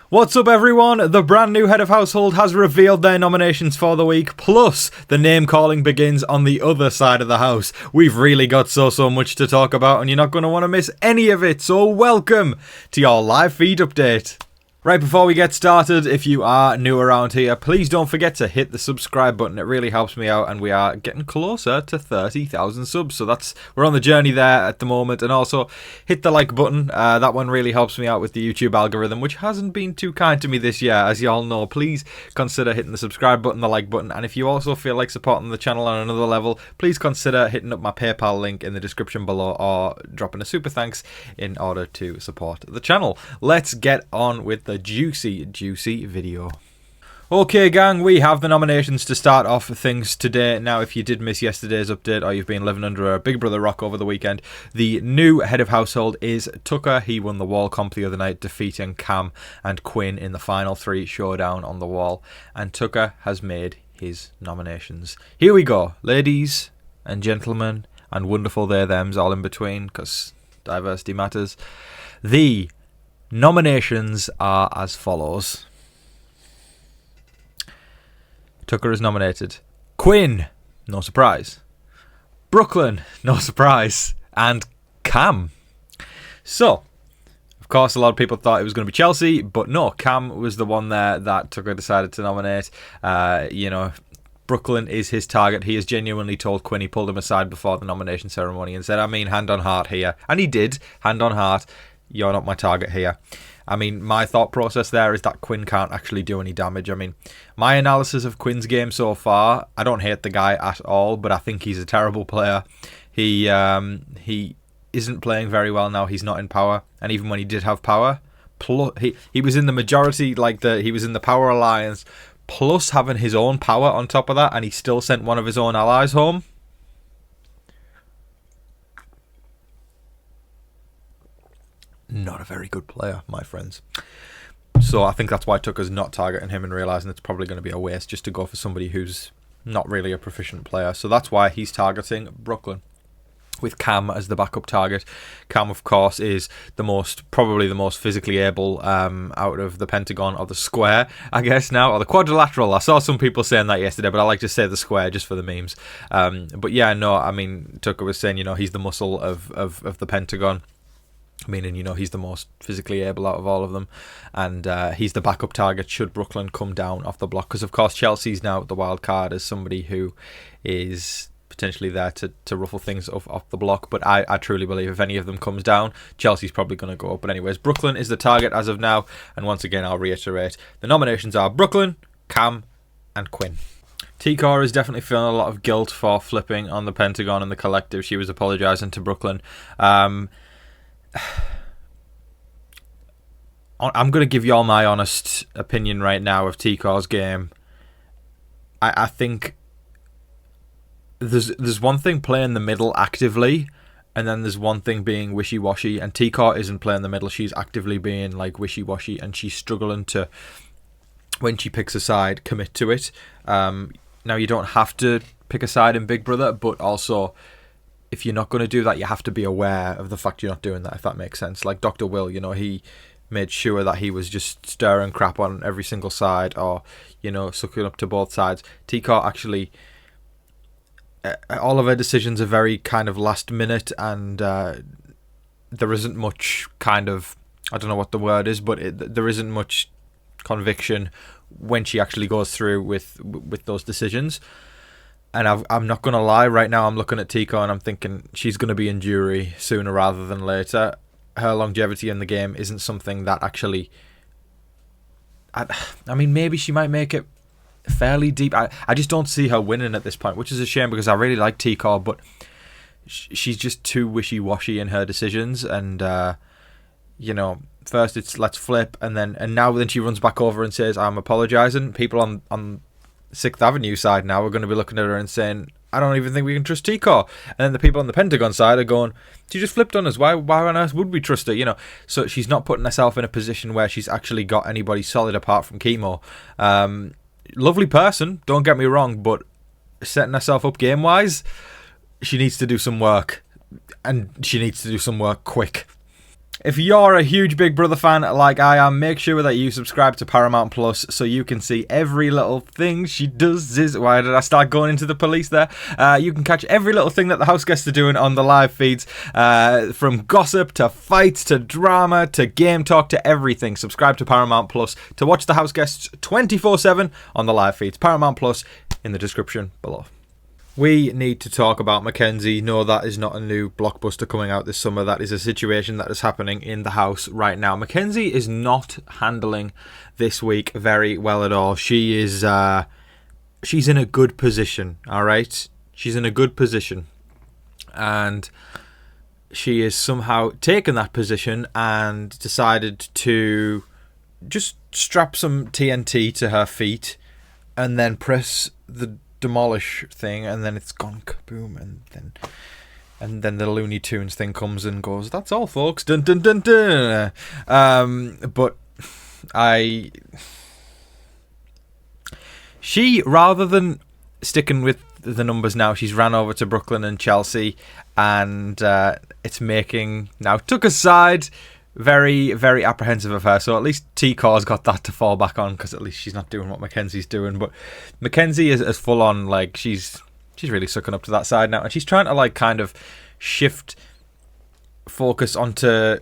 What's up everyone? The brand new head of household has revealed their nominations for the week, plus the name calling begins on the other side of the house. We've really got so much to talk about and you're not going to want to miss any of it, so welcome to your live feed update. Right, before we get started, if you are new around here, please don't forget to hit the subscribe button. It really helps me out and we are getting closer to 30,000 subs. So we're on the journey there at the moment. And also hit the like button. That one really helps me out with the YouTube algorithm, which hasn't been too kind to me this year. As you all know, please consider hitting the subscribe button, the like button. And if you also feel like supporting the channel on another level, please consider hitting up my PayPal link in the description below or dropping a super thanks in order to support the channel. Let's get on with the juicy video. Okay gang, we have the nominations to start off things today. Now if you did miss yesterday's update or you've been living under a Big Brother rock over the weekend, the new head of household is Tucker. He won the wall comp the other night, defeating Cam and Quinn in the final 3 showdown on the wall, and Tucker has made his nominations. Here we go, ladies and gentlemen and wonderful they thems all in between, because diversity matters. The nominations are as follows. Tucker is nominated. Quinn, no surprise. Brooklyn, no surprise. And Cam. So, of course, a lot of people thought it was going to be Chelsea, but no, Cam was the one there that Tucker decided to nominate. Brooklyn is his target. He has genuinely told Quinn, he pulled him aside before the nomination ceremony and said, I mean, hand on heart here. And he did, hand on heart. You're not my target here. I mean, my thought process there is that Quinn can't actually do any damage. I mean, my analysis of Quinn's game so far, I don't hate the guy at all, but I think he's a terrible player. He isn't playing very well now. He's not in power, and even when he did have power, he was in the majority, he was in the Power Alliance, plus having his own power on top of that, and he still sent one of his own allies home. Not a very good player, my friends. So I think that's why Tucker's not targeting him and realising it's probably going to be a waste just to go for somebody who's not really a proficient player. So that's why he's targeting Brooklyn, with Cam as the backup target. Cam, of course, is probably the most physically able out of the Pentagon, or the square, I guess now, or the quadrilateral. I saw some people saying that yesterday, but I like to say the square just for the memes. But yeah, no, I mean, Tucker was saying, he's the muscle of the Pentagon. Meaning, he's the most physically able out of all of them. And he's the backup target should Brooklyn come down off the block. Because, of course, Chelsea's now the wild card as somebody who is potentially there to ruffle things off the block. But I truly believe if any of them comes down, Chelsea's probably going to go up. But anyways, Brooklyn is the target as of now. And once again, I'll reiterate, the nominations are Brooklyn, Cam and Quinn. T-Core is definitely feeling a lot of guilt for flipping on the Pentagon and the collective. She was apologising to Brooklyn. I'm going to give you all my honest opinion right now of T-Core's game. I think there's one thing playing the middle actively, and then there's one thing being wishy-washy, and T-Core isn't playing the middle. She's actively being like wishy-washy, and she's struggling to, when she picks a side, commit to it. Now, you don't have to pick a side in Big Brother, but also, if you're not going to do that, you have to be aware of the fact you're not doing that, if that makes sense. Like Dr. Will, he made sure that he was just stirring crap on every single side, or, sucking up to both sides. T-Core actually, all of her decisions are very kind of last minute, and there isn't much kind of, I don't know what the word is, but there isn't much conviction when she actually goes through with those decisions. And I'm not going to lie, right now I'm looking at Tika and I'm thinking she's going to be in jury sooner rather than later. Her longevity in the game isn't something that actually... I mean, maybe she might make it fairly deep. I just don't see her winning at this point, which is a shame because I really like Tika, but she's just too wishy-washy in her decisions. And, first it's let's flip, and now she runs back over and says, I'm apologising. People on 6th Avenue side now are going to be looking at her and saying, I don't even think we can trust T-Core. And then the people on the Pentagon side are going, she just flipped on us. Why on earth would we trust her? So she's not putting herself in a position where she's actually got anybody solid apart from Chemo. Lovely person, don't get me wrong, but setting herself up game-wise, she needs to do some work. And she needs to do some work quick. If you're a huge Big Brother fan like I am, make sure that you subscribe to Paramount Plus so you can see every little thing she does. Why did I start going into the police there? You can catch every little thing that the house guests are doing on the live feeds, from gossip to fights to drama to game talk to everything. Subscribe to Paramount Plus to watch the house guests 24/7 on the live feeds. Paramount Plus in the description below. We need to talk about McKenzie. No, that is not a new blockbuster coming out this summer. That is a situation that is happening in the house right now. McKenzie is not handling this week very well at all. She is, she's in a good position, all right? She's in a good position. And she has somehow taken that position and decided to just strap some TNT to her feet and then press the demolish thing, and then it's gone kaboom, and then the Looney Tunes thing comes and goes, that's all folks, dun dun dun dun. But she, rather than sticking with the numbers now, she's ran over to Brooklyn and Chelsea, and it's making, now took a side, very, very apprehensive of her. So at least T-Car's got that to fall back on, because at least she's not doing what McKenzie's doing. But McKenzie is full on, like, she's really sucking up to that side now, and she's trying to, like, kind of shift focus onto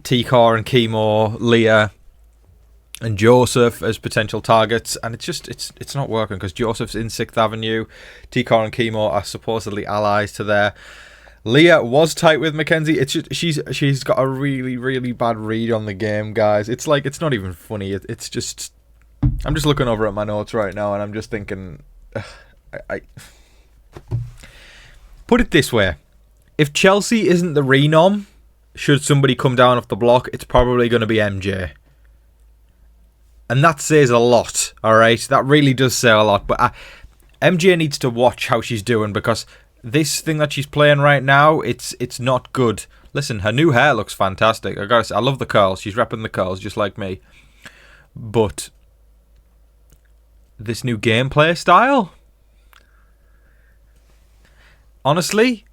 T-Car and Chemo, Leah and Joseph as potential targets, and it's just it's not working, because Joseph's in 6th Avenue, T-Car and Chemo are supposedly allies to there. Leah was tight with McKenzie. It's just, she's got a really, really bad read on the game, guys. It's like, it's not even funny. It's just, I'm just looking over at my notes right now, and I'm just thinking, I put it this way: if Chelsea isn't the renom, should somebody come down off the block, it's probably going to be MJ. And that says a lot, all right? That really does say a lot. But MJ needs to watch how she's doing, because this thing that she's playing right now, it's not good. Listen, her new hair looks fantastic. I gotta say, I love the curls. She's repping the curls just like me. But this new gameplay style, honestly,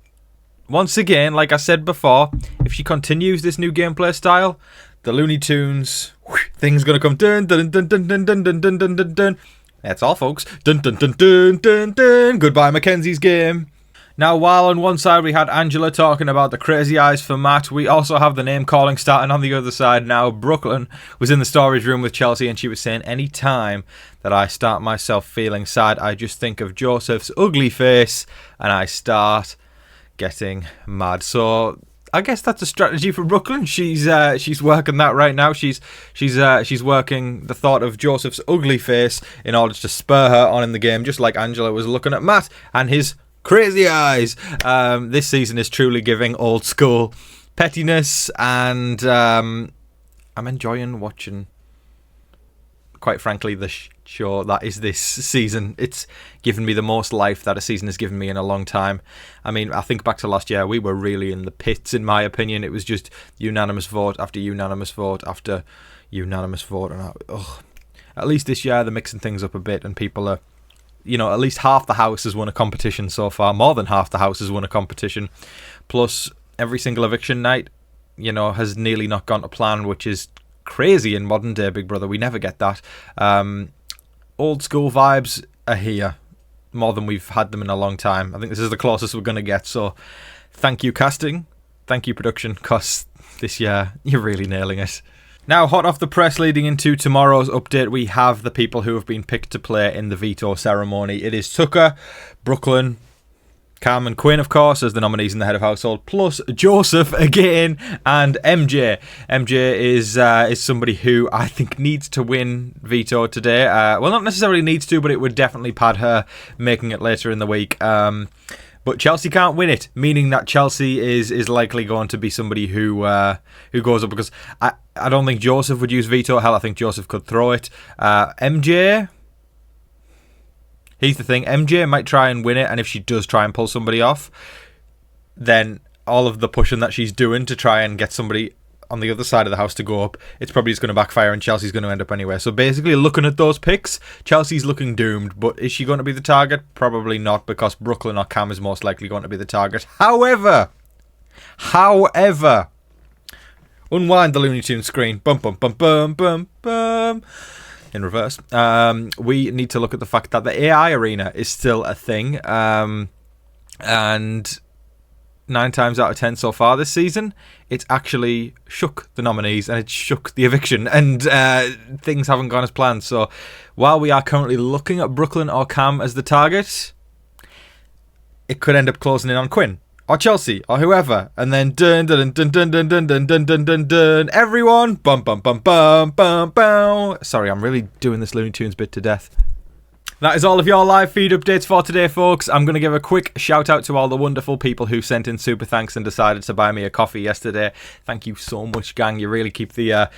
once again, like I said before, if she continues this new gameplay style, the Looney Tunes thing's gonna come dun dun dun dun dun dun dun dun dun dun dun. That's all, folks. Dun dun dun dun dun dun. Goodbye, Mackenzie's game. Now, while on one side we had Angela talking about the crazy eyes for Matt, we also have the name calling starting on the other side now. Brooklyn was in the storage room with Chelsea, and she was saying, any time that I start myself feeling sad, I just think of Joseph's ugly face and I start getting mad. So I guess that's a strategy for Brooklyn. She's working that right now. She's working the thought of Joseph's ugly face in order to spur her on in the game, just like Angela was looking at Matt and his crazy eyes. This season is truly giving old school pettiness, and I'm enjoying watching, quite frankly, the show that is this season. It's given me the most life that a season has given me in a long time. I mean, I think back to last year, we were really in the pits, in my opinion. It was just unanimous vote after unanimous vote after unanimous vote, and at least this year they're mixing things up a bit, and people are, you know, at least half the house has won a competition so far. More than half the house has won a competition. Plus, every single eviction night, you know, has nearly not gone to plan, which is crazy in modern day Big Brother. We never get that. Old school vibes are here, more than we've had them in a long time. I think this is the closest we're going to get. So, thank you, casting. Thank you, production, because this year, you're really nailing it. Now, hot off the press leading into tomorrow's update, we have the people who have been picked to play in the veto ceremony. It is Tucker, Brooklyn, Cam and Quinn, of course, as the nominees in the head of household, plus Joseph again, and MJ. MJ is somebody who I think needs to win veto today. Well, not necessarily needs to, but it would definitely pad her making it later in the week. But Chelsea can't win it, meaning that Chelsea is likely going to be somebody who goes up, because I don't think Joseph would use veto. Hell, I think Joseph could throw it. MJ, here's the thing, MJ might try and win it, and if she does try and pull somebody off, then all of the pushing that she's doing to try and get somebody on the other side of the house to go up, it's probably just going to backfire, and Chelsea's going to end up anywhere. So basically, looking at those picks, Chelsea's looking doomed. But is she going to be the target? Probably not, because Brooklyn or Cam is most likely going to be the target. However, unwind the Looney Tunes screen. Bum, bum, bum, bum, bum, bum. In reverse. We need to look at the fact that the AI arena is still a thing. And 9 times out of 10 so far this season, it's actually shook the nominees and it shook the eviction, and things haven't gone as planned. So while we are currently looking at Brooklyn or Cam as the target, it could end up closing in on Quinn or Chelsea or whoever, and then dun dun dun dun dun dun dun dun dun dun dun, everyone bum bum bum bum bum bum. Sorry, I'm really doing this Looney Tunes bit to death. That is all of your live feed updates for today, folks. I'm going to give a quick shout out to all the wonderful people who sent in super thanks and decided to buy me a coffee yesterday. Thank you so much, gang. You really keep the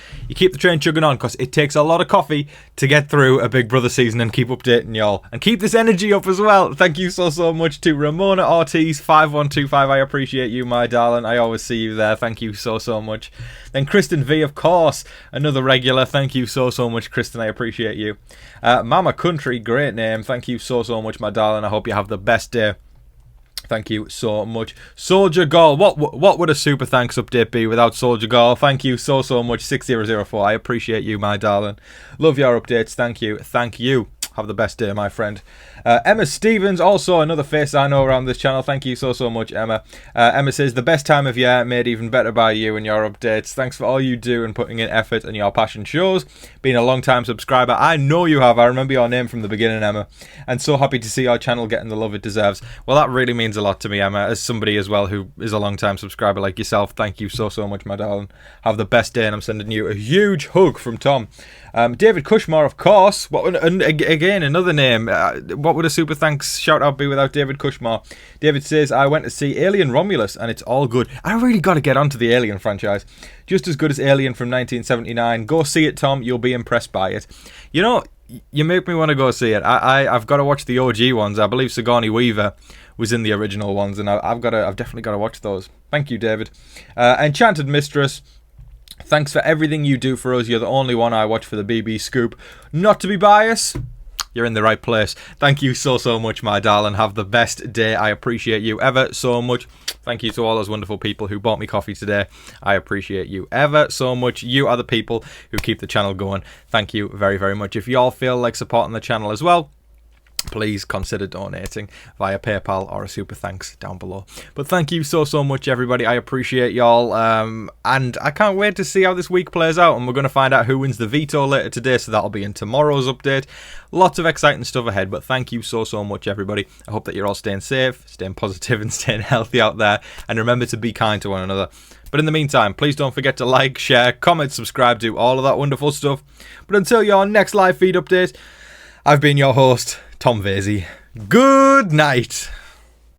train chugging on, because it takes a lot of coffee to get through a Big Brother season and keep updating y'all and keep this energy up as well. Thank you so much to Ramona Ortiz 5125. I appreciate you, my darling. I always see you there. Thank you so much. Then Kristen V, of course, another regular. Thank you so much, Kristen. I appreciate you. Mama Country, great name. Thank you so much, my darling. I hope you have the best day. Thank you so much. Soldier Gall, what would a super thanks update be without Soldier Gall? Thank you so much. 6004. I appreciate you, my darling. Love your updates. Thank you. Have the best day, my friend. Emma Stevens, also another face I know around this channel. Thank you so much, Emma. Emma says, the best time of year, made even better by you and your updates. Thanks for all you do and putting in effort, and your passion shows. Being a long-time subscriber, I know you have. I remember your name from the beginning, Emma. And so happy to see our channel getting the love it deserves. Well, that really means a lot to me, Emma, as somebody as well who is a long-time subscriber like yourself. Thank you so much, my darling. Have the best day, and I'm sending you a huge hug from Tom. David Cushmore, of course. And again, another name. What would a super thanks shout out be without David Cushmore? David says, I went to see Alien Romulus and it's all good. I really got to get onto the Alien franchise. Just as good as Alien from 1979. Go see it, Tom. You'll be impressed by it. You know, you make me want to go see it. I've got to watch the OG ones. I believe Sigourney Weaver was in the original ones, and I've definitely got to watch those. Thank you, David. Enchanted Mistress, thanks for everything you do for us. You're the only one I watch for the BB Scoop. Not to be biased, you're in the right place. Thank you so much, my darling. Have the best day. I appreciate you ever so much. Thank you to all those wonderful people who bought me coffee today. I appreciate you ever so much. You are the people who keep the channel going. Thank you very much. If you all feel like supporting the channel as well, please consider donating via PayPal or a super thanks down below. But thank you so much, everybody. I appreciate y'all, and I can't wait to see how this week plays out, and we're going to find out who wins the veto later today, so that'll be in tomorrow's update. Lots of exciting stuff ahead, but thank you so much, everybody. I hope that you're all staying safe, staying positive, and staying healthy out there, and remember to be kind to one another. But in the meantime, please don't forget to like, share, comment, subscribe, do all of that wonderful stuff. But until your next live feed update, I've been your host, Tom Vasey. Good night.